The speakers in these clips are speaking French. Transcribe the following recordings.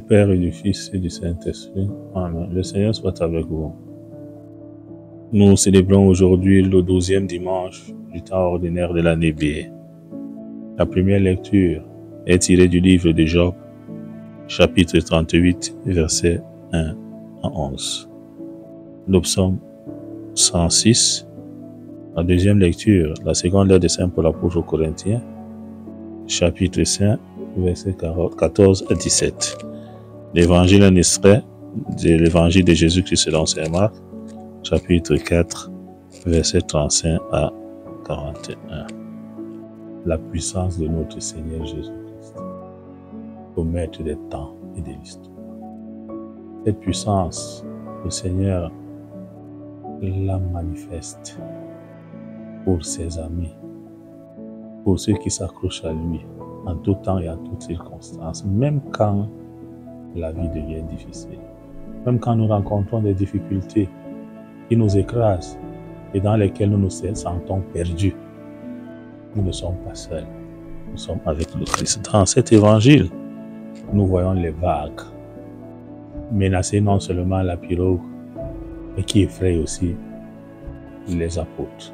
Père et du Fils et du Saint-Esprit. Amen. Le Seigneur soit avec vous. Nous célébrons aujourd'hui le 12e dimanche du temps ordinaire de l'année B. La première lecture est tirée du livre de Job, chapitre 38, versets 1 à 11. Le psaume 106. La deuxième lecture, la seconde lettre de Saint Paul apôtre aux Corinthiens, chapitre 5, versets 14 à 17. L'évangile en extrait de l'évangile de Jésus-Christ selon saint Marc, chapitre 4, versets 35 à 41. La puissance de notre Seigneur Jésus-Christ, au maître des temps et de l'histoire. Cette puissance, le Seigneur la manifeste pour ses amis, pour ceux qui s'accrochent à lui en tout temps et en toutes circonstances, même quand la vie devient difficile, même quand nous rencontrons des difficultés qui nous écrasent et dans lesquelles nous nous sentons perdus. Nous ne sommes pas seuls, nous sommes avec le Christ. Dans cet évangile, nous voyons les vagues menacer non seulement la pirogue, mais qui effraient aussi les apôtres.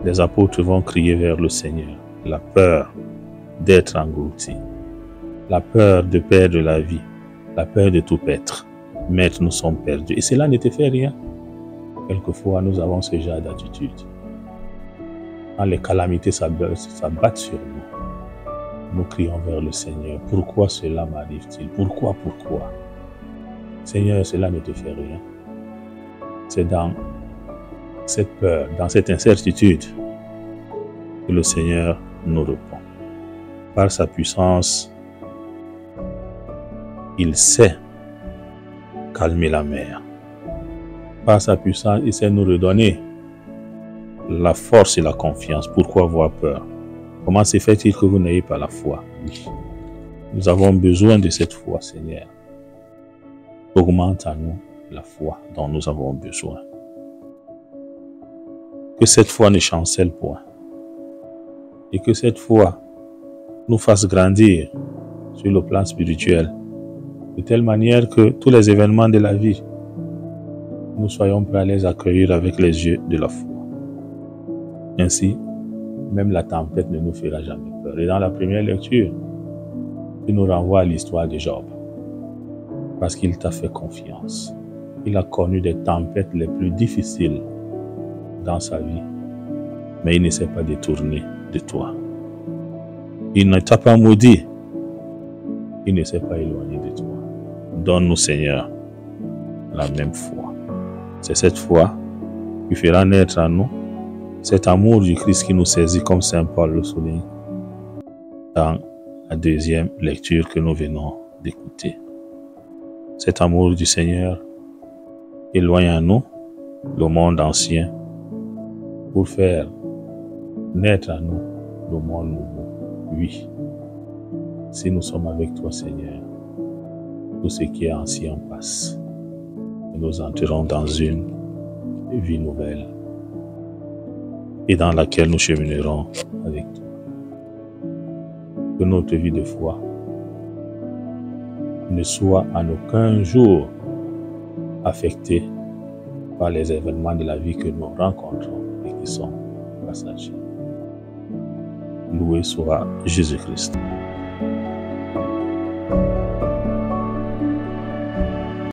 Les apôtres vont crier vers le Seigneur, la peur d'être engloutis, la peur de perdre la vie, la peur de tout perdre. Maître, nous sommes perdus. Et cela ne te fait rien. Quelquefois, nous avons ce genre d'attitude. Quand les calamités s'abattent sur nous, nous crions vers le Seigneur. Pourquoi cela m'arrive-t-il? Pourquoi? Seigneur, cela ne te fait rien. C'est dans cette peur, dans cette incertitude, que le Seigneur nous répond. Par sa puissance, il sait calmer la mer. Par sa puissance, il sait nous redonner la force et la confiance. Pourquoi avoir peur? Comment se fait-il que vous n'ayez pas la foi? Oui. Nous avons besoin de cette foi, Seigneur. Augmente en nous la foi dont nous avons besoin. Que cette foi ne chancelle point. Et que cette foi nous fasse grandir sur le plan spirituel, de telle manière que tous les événements de la vie, nous soyons prêts à les accueillir avec les yeux de la foi. Ainsi, même la tempête ne nous fera jamais peur. Et dans la première lecture, il nous renvoie à l'histoire de Job. Parce qu'il t'a fait confiance. Il a connu des tempêtes les plus difficiles dans sa vie. Mais il ne s'est pas détourné de toi. Il ne t'a pas maudit. Il ne s'est pas éloigné de toi. Donne-nous, Seigneur, la même foi. C'est cette foi qui fera naître en nous cet amour du Christ qui nous saisit, comme saint Paul le souligne dans la deuxième lecture que nous venons d'écouter. Cet amour du Seigneur éloigne en nous le monde ancien pour faire naître en nous le monde nouveau. Oui, si nous sommes avec toi, Seigneur, tout ce qui est ancien passe. Et nous entrerons dans une vie nouvelle et dans laquelle nous cheminerons avec toi. Que notre vie de foi ne soit en aucun jour affectée par les événements de la vie que nous rencontrons et qui sont passagers. Loué soit Jésus-Christ.